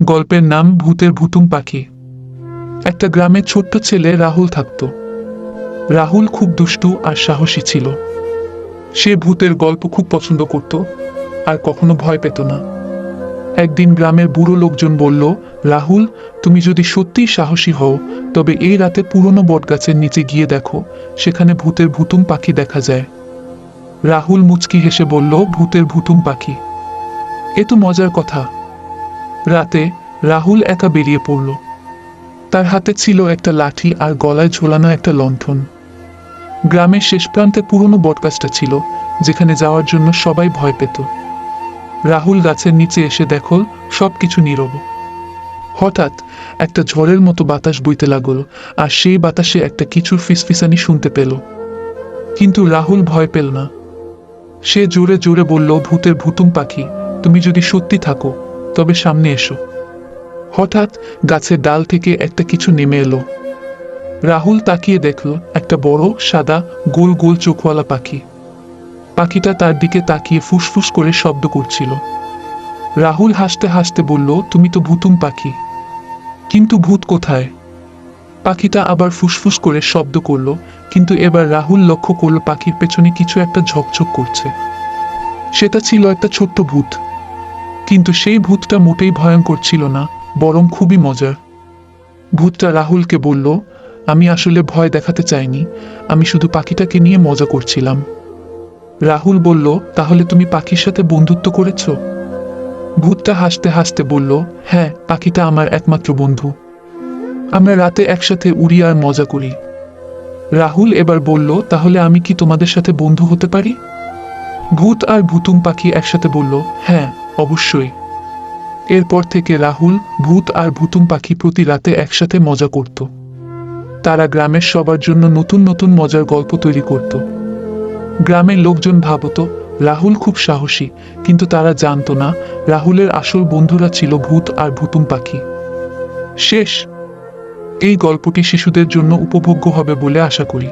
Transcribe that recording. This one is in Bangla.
গল্পের নাম ভূতের ভুতুম পাখি। একটা গ্রামে ছোট্ট ছেলে রাহুল থাকত। রাহুল খুব দুষ্টু আর সাহসী ছিল। সে ভূতের গল্প খুব পছন্দ করত আর কখনো ভয় পেত না। একদিন গ্রামের বুড়ো লোকজন বলল, রাহুল, তুমি যদি সত্যিই সাহসী হও তবে এই রাতে পুরনো বটগাছের নিচে গিয়ে দেখো, সেখানে ভূতের ভুতুম পাখি দেখা যায়। রাহুল মুচকি হেসে বলল, ভূতের ভুতুম পাখি, এ তো মজার কথা। রাতে রাহুল একা বেরিয়ে পড়ল। তার হাতে ছিল একটা লাঠি আর গলায় ঝোলানো একটা লণ্ঠন। গ্রামের শেষ প্রান্তে পুরনো বটগাছটা ছিল, যেখানে যাওয়ার জন্য সবাই ভয় পেত। রাহুল গাছের নিচে এসে দেখল সবকিছু নীরব। হঠাৎ একটা ঝড়ের মতো বাতাস বইতে লাগল, আর সেই বাতাসে একটা কিছুর ফিসফিসানি শুনতে পেল। কিন্তু রাহুল ভয় পেল না। সে জোরে জোরে বলল, ভূতের ভুতুম পাখি, তুমি যদি সত্যি থাকো তবে সামনে এসো। হঠাৎ গাছের ডাল থেকে একটা কিছু নেমে এলো। রাহুল তাকিয়ে দেখল একটা বড় সাদা গোল গোল চোখওয়ালা পাখি। পাখিটা তার দিকে তাকিয়ে ফুসফুস করে শব্দ করছিল। রাহুল হাসতে হাসতে বলল, তুমি তো ভুতুম পাখি, কিন্তু ভূত কোথায়? পাখিটা আবার ফুসফুস করে শব্দ করলো, কিন্তু এবার রাহুল লক্ষ্য করল পাখির পেছনে কিছু একটা ঝকঝক করছে। সেটা ছিল একটা ছোট্ট ভূত। কিন্তু সেই ভূতটা মোটেই ভয়ঙ্কর ছিল না, বরং খুবই মজার। ভূতটা রাহুলকে বলল, আমি আসলে ভয় দেখাতে চাইনি, আমি শুধু পাখিটাকে নিয়ে মজা করছিলাম। রাহুল বলল, তাহলে তুমি পাখির সাথে বন্ধুত্ব করেছ? ভূতটা হাসতে হাসতে বলল, হ্যাঁ, পাখিটা আমার একমাত্র বন্ধু। আমরা রাতে একসাথে উড়ি আর মজা করি। রাহুল এবার বলল, তাহলে আমি কি তোমাদের সাথে বন্ধু হতে পারি? ভূত আর ভুতুম পাখি একসাথে বলল, হ্যাঁ, অবশ্যই। এরপর থেকে রাহুল, ভূত আর ভুতুম পাখি প্রতি রাতে একসাথে মজা করত। তারা গ্রামের সবার জন্য নতুন নতুন মজার গল্প তৈরি করত। গ্রামের লোকজন ভাবত রাহুল খুব সাহসী, কিন্তু তারা জানতো না রাহুলের আসল বন্ধুরা ছিল ভূত আর ভুতুম পাখি। শেষ। এই গল্পটি শিশুদের জন্য উপভোগ্য হবে বলে আশা করি।